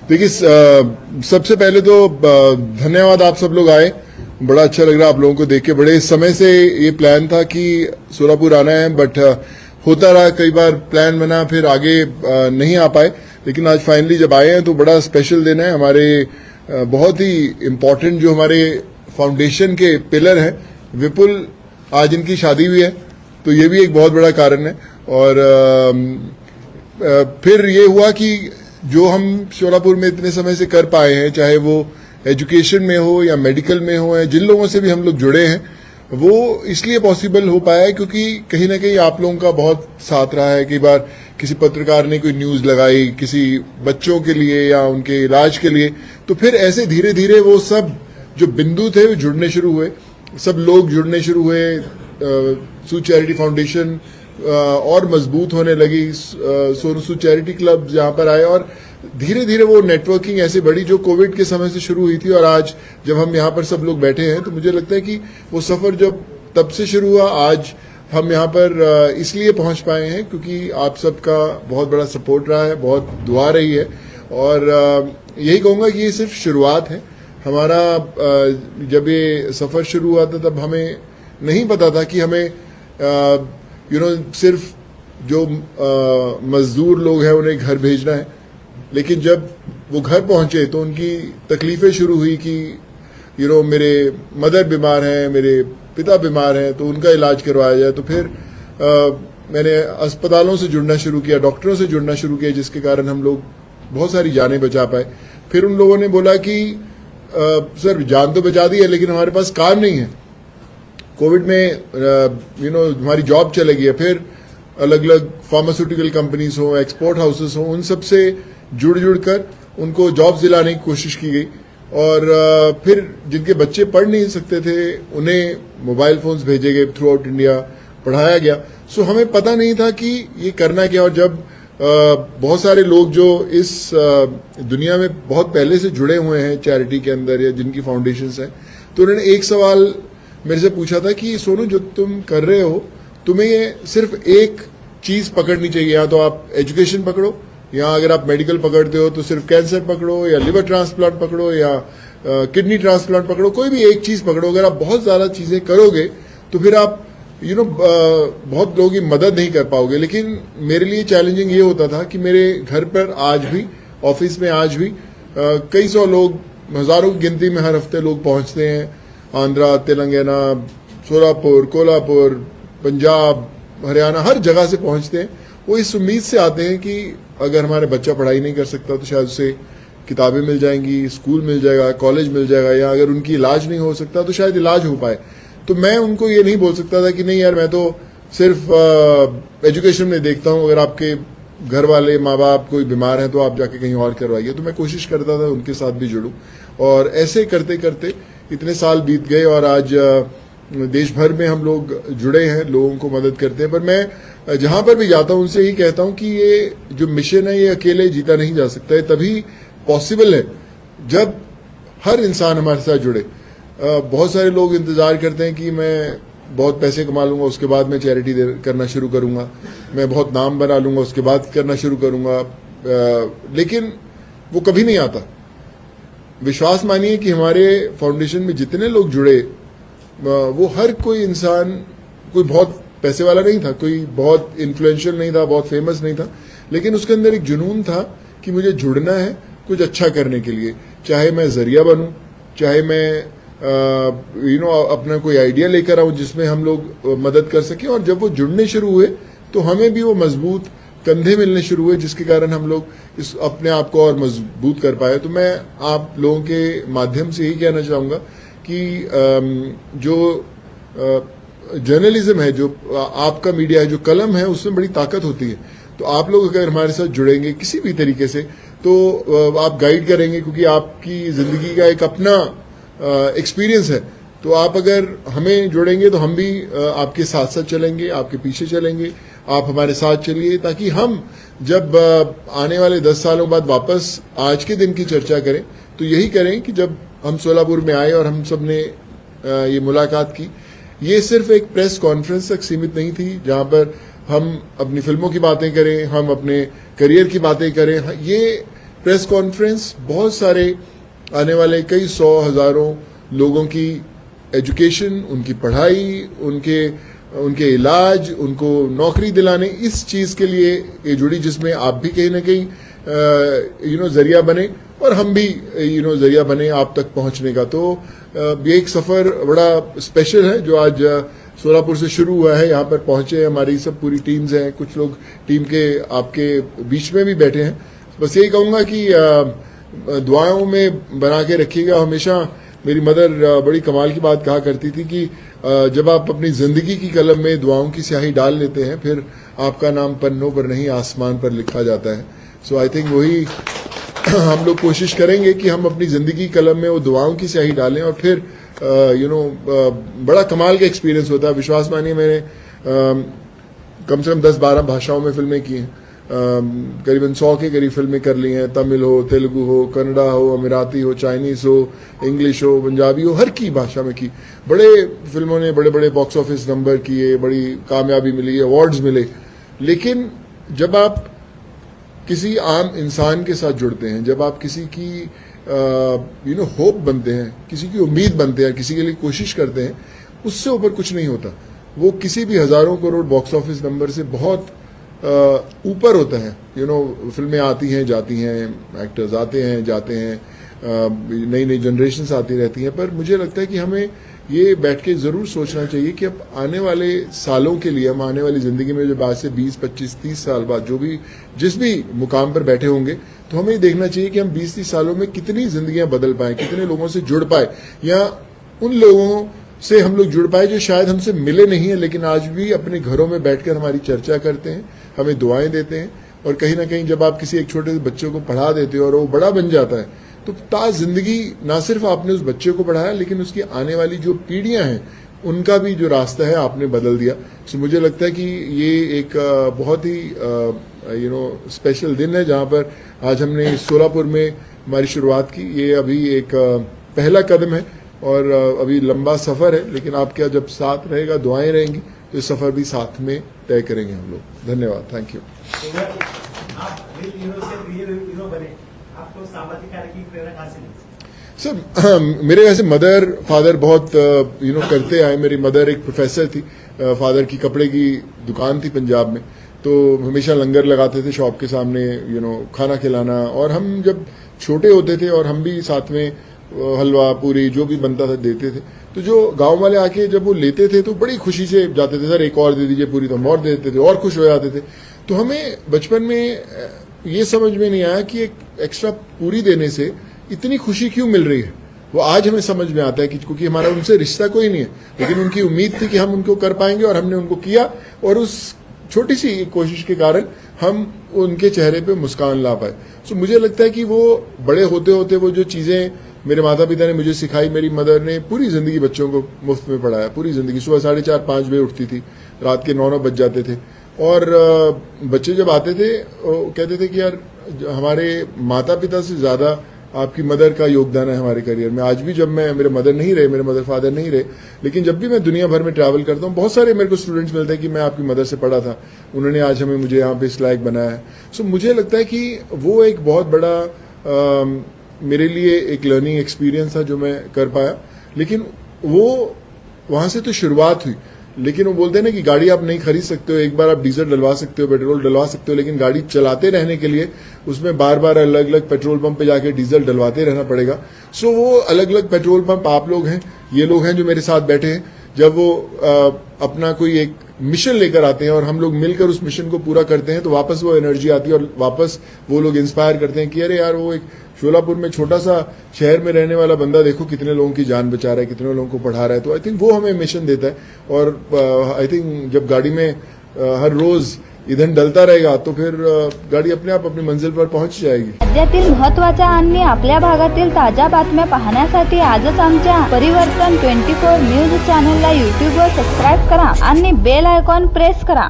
देखिए सबसे पहले तो धन्यवाद, आप सब लोग आए, बड़ा अच्छा लग रहा है आप लोगों को देख के। बड़े समय से ये प्लान था कि सोलापुर आना है, बट होता रहा, कई बार प्लान बना फिर आगे नहीं आ पाए, लेकिन आज फाइनली जब आए हैं तो बड़ा स्पेशल दिन है। हमारे बहुत ही इम्पोर्टेंट जो हमारे फाउंडेशन के पिलर हैं, विपुल, आज इनकी शादी हुई है, तो ये भी एक बहुत बड़ा कारण है। और फिर ये हुआ कि जो हम शोलापुर में इतने समय से कर पाए हैं, चाहे वो एजुकेशन में हो या मेडिकल में हो, या जिन लोगों से भी हम लोग जुड़े हैं, वो इसलिए पॉसिबल हो पाया है क्योंकि कहीं ना कहीं आप लोगों का बहुत साथ रहा है। कई बार किसी पत्रकार ने कोई न्यूज लगाई किसी बच्चों के लिए या उनके इलाज के लिए, तो फिर ऐसे धीरे धीरे वो सब जो बिंदु थे वो जुड़ने शुरू हुए, सब लोग जुड़ने शुरू हुए, सूद चैरिटी फाउंडेशन और मजबूत होने लगी, सोनू सूद चैरिटी क्लब जहां पर आए, और धीरे धीरे वो नेटवर्किंग ऐसे बढ़ी जो कोविड के समय से शुरू हुई थी। और आज जब हम यहाँ पर सब लोग बैठे हैं तो मुझे लगता है कि वो सफर जब तब से शुरू हुआ, आज हम यहाँ पर इसलिए पहुंच पाए हैं क्योंकि आप सबका बहुत बड़ा सपोर्ट रहा है, बहुत दुआ रही है। और यही कहूंगा कि ये सिर्फ शुरुआत है हमारा। जब ये सफर शुरू हुआ था तब हमें नहीं पता था कि हमें सिर्फ जो मजदूर लोग हैं उन्हें घर भेजना है, लेकिन जब वो घर पहुंचे तो उनकी तकलीफें शुरू हुई कि मेरे मदर बीमार हैं, मेरे पिता बीमार हैं, तो उनका इलाज करवाया जाए। तो फिर मैंने अस्पतालों से जुड़ना शुरू किया, डॉक्टरों से जुड़ना शुरू किया, जिसके कारण हम लोग बहुत सारी जानें बचा पाए। फिर उन लोगों ने बोला कि सर जान तो बचा दी है लेकिन हमारे पास काम नहीं है, कोविड में हमारी जॉब चले गई है। फिर अलग अलग फार्मास्यूटिकल कंपनीज हो, एक्सपोर्ट हाउसेस हो, उन सब से जुड़ कर उनको जॉब्स दिलाने की कोशिश की गई। और फिर जिनके बच्चे पढ़ नहीं सकते थे उन्हें मोबाइल फोन्स भेजे गए, थ्रू आउट इंडिया पढ़ाया गया। सो हमें पता नहीं था कि ये करना क्या। और जब बहुत सारे लोग जो इस दुनिया में बहुत पहले से जुड़े हुए हैं चैरिटी के अंदर या जिनकी फाउंडेशंस हैं, तो उन्होंने एक सवाल मेरे से पूछा था कि सोनू जो तुम कर रहे हो, तुम्हें ये सिर्फ एक चीज पकड़नी चाहिए, या तो आप एजुकेशन पकड़ो, या अगर आप मेडिकल पकड़ते हो तो सिर्फ कैंसर पकड़ो, या लिवर ट्रांसप्लांट पकड़ो, या किडनी ट्रांसप्लांट पकड़ो, कोई भी एक चीज पकड़ो। अगर आप बहुत ज्यादा चीजें करोगे तो फिर आप बहुत लोगों की मदद नहीं कर पाओगे। लेकिन मेरे लिए चैलेंजिंग ये होता था कि मेरे घर पर आज भी, ऑफिस में आज भी कई सौ लोग, हजारों की गिनती में हर हफ्ते लोग पहुंचते हैं, आंध्रा, तेलंगाना, सोलापुर, कोल्हापुर, पंजाब, हरियाणा, हर जगह से पहुंचते हैं। वो इस उम्मीद से आते हैं कि अगर हमारे बच्चा पढ़ाई नहीं कर सकता तो शायद उसे किताबें मिल जाएंगी, स्कूल मिल जाएगा, कॉलेज मिल जाएगा, या अगर उनकी इलाज नहीं हो सकता तो शायद इलाज हो पाए। तो मैं उनको ये नहीं बोल सकता था कि नहीं यार मैं तो सिर्फ एजुकेशन में देखता हूं, अगर आपके घर वाले माँ बाप कोई बीमार हैं तो आप जाके कहीं और करवाइए। तो मैं कोशिश करता था उनके साथ भी जुड़ूं, और ऐसे करते करते इतने साल बीत गए और आज देश भर में हम लोग जुड़े हैं, लोगों को मदद करते हैं। पर मैं जहां पर भी जाता हूं उनसे यही कहता हूं कि ये जो मिशन है ये अकेले जीता नहीं जा सकता है, तभी पॉसिबल है जब हर इंसान हमारे साथ जुड़े। बहुत सारे लोग इंतजार करते हैं कि मैं बहुत पैसे कमा लूंगा उसके बाद मैं चैरिटी करना शुरू करूंगा, मैं बहुत नाम बना लूंगा उसके बाद करना शुरू करूंगा, लेकिन वो कभी नहीं आता। विश्वास मानिए कि हमारे फाउंडेशन में जितने लोग जुड़े वो हर कोई इंसान कोई बहुत पैसे वाला नहीं था, कोई बहुत इन्फ्लुएंशियल नहीं था, बहुत फेमस नहीं था, लेकिन उसके अंदर एक जुनून था कि मुझे जुड़ना है कुछ अच्छा करने के लिए, चाहे मैं जरिया बनूं, चाहे मैं अपना कोई आइडिया लेकर आऊं जिसमें हम लोग मदद कर सकें। और जब वो जुड़ने शुरू हुए तो हमें भी वो मजबूत कंधे मिलने शुरू हुए, जिसके कारण हम लोग इस अपने आप को और मजबूत कर पाए। तो मैं आप लोगों के माध्यम से यही कहना चाहूंगा कि जो जर्नलिज्म है, जो आपका मीडिया है, जो कलम है, उसमें बड़ी ताकत होती है। तो आप लोग अगर हमारे साथ जुड़ेंगे किसी भी तरीके से तो आप गाइड करेंगे, क्योंकि आपकी जिंदगी का एक अपना एक्सपीरियंस है। तो आप अगर हमें जोड़ेंगे तो हम भी आपके साथ साथ चलेंगे, आपके पीछे चलेंगे, आप हमारे साथ चलिए, ताकि हम जब आने वाले 10 सालों बाद वापस आज के दिन की चर्चा करें तो यही करें कि जब हम सोलापुर में आए और हम सब ने ये मुलाकात की, ये सिर्फ एक प्रेस कॉन्फ्रेंस तक सीमित नहीं थी जहां पर हम अपनी फिल्मों की बातें करें, हम अपने करियर की बातें करें। ये प्रेस कॉन्फ्रेंस बहुत सारे आने वाले कई 100 हजारों लोगों की एजुकेशन, उनकी पढ़ाई, उनके इलाज, उनको नौकरी दिलाने, इस चीज के लिए ये जुड़ी, जिसमें आप भी कहीं ना कहीं जरिया बने और हम भी जरिया बने आप तक पहुंचने का। तो ये एक सफर बड़ा स्पेशल है जो आज सोलापुर से शुरू हुआ है, यहाँ पर पहुंचे हमारी सब पूरी टीम्स हैं, कुछ लोग टीम के आपके बीच में भी बैठे हैं। बस यही कहूंगा कि दुआओं में बना के रखिएगा हमेशा। मेरी मदर बड़ी कमाल की बात कहा करती थी कि जब आप अपनी जिंदगी की कलम में दुआओं की स्याही डाल लेते हैं, फिर आपका नाम पन्नों पर नहीं आसमान पर लिखा जाता है। सो आई थिंक वही हम लोग कोशिश करेंगे कि हम अपनी जिंदगी की कलम में वो दुआओं की स्याही डालें और फिर बड़ा कमाल का एक्सपीरियंस होता है। विश्वास मानिए, मैंने कम से कम 10-12 भाषाओं में फिल्में की हैं, करीबन 100 के करीब फिल्में कर ली हैं। तमिल हो, तेलुगु हो, कन्नड़ा हो, अमीराती हो, चाइनीज हो, इंग्लिश हो, पंजाबी हो, हर की भाषा में की। बड़े फिल्मों ने बड़े बड़े बॉक्स ऑफिस नंबर किए, बड़ी कामयाबी मिली, अवार्ड्स मिले। लेकिन जब आप किसी आम इंसान के साथ जुड़ते हैं, जब आप किसी की होप बनते हैं, किसी की उम्मीद बनते हैं, किसी के लिए कोशिश करते हैं, उससे ऊपर कुछ नहीं होता। वो किसी भी हजारों करोड़ बॉक्स ऑफिस नंबर से बहुत ऊपर होता है। फिल्में आती हैं जाती हैं, एक्टर्स आते हैं जाते हैं, नई नई जनरेशन्स आती रहती हैं, पर मुझे लगता है कि हमें ये बैठ के जरूर सोचना चाहिए कि अब आने वाले सालों के लिए, हम आने वाली जिंदगी में जब आज से 20, 25, 30 साल बाद जो भी जिस भी मुकाम पर बैठे होंगे, तो हमें देखना चाहिए कि हम 20-30 सालों में कितनी जिंदगियां बदल पाए, कितने लोगों से जुड़ पाए, या उन लोगों से हम लोग जुड़ पाए जो शायद हमसे मिले नहीं है, लेकिन आज भी अपने घरों में बैठकर हमारी चर्चा करते हैं, हमें दुआएं देते हैं। और कहीं ना कहीं जब आप किसी एक छोटे से बच्चे को पढ़ा देते हो और वो बड़ा बन जाता है, तो ता जिंदगी ना सिर्फ आपने उस बच्चे को पढ़ाया, लेकिन उसकी आने वाली जो पीढ़ियां हैं उनका भी जो रास्ता है आपने बदल दिया। सो मुझे लगता है कि ये एक बहुत ही स्पेशल दिन है जहां पर आज हमने सोलापुर में हमारी शुरुआत की। ये अभी एक पहला कदम है और अभी लंबा सफर है, लेकिन आपके जब साथ रहेगा, दुआएं रहेंगी, तो इस सफर भी साथ में तय करेंगे हम लोग। धन्यवाद, थैंक यू। सर, मेरे वैसे मदर फादर बहुत करते आए। मेरी मदर एक प्रोफेसर थी, फादर की कपड़े की दुकान थी पंजाब में, तो हमेशा लंगर लगाते थे शॉप के सामने, खाना खिलाना। और हम जब छोटे होते थे और हम भी साथ में हलवा पूरी जो भी बनता था देते थे, तो जो गांव वाले आके जब वो लेते थे तो बड़ी खुशी से जाते थे, सर एक और दे दीजिए पूरी, तो हम और दे देते थे और खुश हो जाते थे। तो हमें बचपन में ये समझ में नहीं आया कि एक एक्स्ट्रा पूरी देने से इतनी खुशी क्यों मिल रही है। वो आज हमें समझ में आता है कि क्योंकि हमारा उनसे रिश्ता कोई नहीं है, लेकिन उनकी उम्मीद थी कि हम उनको कर पाएंगे और हमने उनको किया, और उस छोटी सी कोशिश के कारण हम उनके चेहरे पे मुस्कान ला पाए। सो मुझे लगता है कि वो बड़े होते होते वो जो चीजें मेरे माता पिता ने मुझे सिखाई, मेरी मदर ने पूरी जिंदगी बच्चों को मुफ्त में पढ़ाया। पूरी जिंदगी सुबह 4:30-5 बजे उठती थी, रात के 9 बज जाते थे, और बच्चे जब आते थे वो कहते थे कि यार हमारे माता पिता से ज्यादा आपकी मदर का योगदान है हमारे करियर में। आज भी जब मेरे मदर फादर नहीं रहे, लेकिन जब भी मैं दुनिया भर में ट्रैवल करता हूँ, बहुत सारे मेरे को स्टूडेंट्स मिलते हैं कि मैं आपकी मदर से पढ़ा था, उन्होंने आज मुझे यहाँ पे इस लायक बनाया है। सो मुझे लगता है कि वो एक बहुत बड़ा मेरे लिए एक लर्निंग एक्सपीरियंस था जो मैं कर पाया। लेकिन वो वहां से तो शुरुआत हुई, लेकिन वो बोलते हैं ना कि गाड़ी आप नहीं खरीद सकते हो, एक बार आप डीजल डलवा सकते हो, पेट्रोल डलवा सकते हो, लेकिन गाड़ी चलाते रहने के लिए उसमें बार बार अलग अलग पेट्रोल पंप पे जाके डीजल डलवाते रहना पड़ेगा। सो वो अलग अलग पेट्रोल पंप आप लोग हैं, ये लोग हैं जो मेरे साथ बैठे हैं, जब वो अपना कोई एक मिशन लेकर आते हैं और हम लोग मिलकर उस मिशन को पूरा करते हैं, तो वापस वो एनर्जी आती है और वापस वो लोग इंस्पायर करते हैं कि अरे यार वो एक शोलापुर में छोटा सा शहर में रहने वाला बंदा देखो कितने लोगों की जान बचा रहा है, कितने लोगों को पढ़ा रहा है। तो आई थिंक वो हमें मिशन देता है, और आई थिंक जब गाड़ी में हर रोज ईंधन डलता रहेगा तो फिर गाडी अपने आप अपनी मंजिल पर पहुंच जाएगी। राज्यातील महत्त्वाच्या आणि आपल्या भागातील ताज्या बातम्या पाहण्यासाठी आजच आमच्या परिवर्तन 24 न्यूज चॅनलला YouTube वर सबस्क्राइब करा आणि बेल आयकॉन प्रेस करा।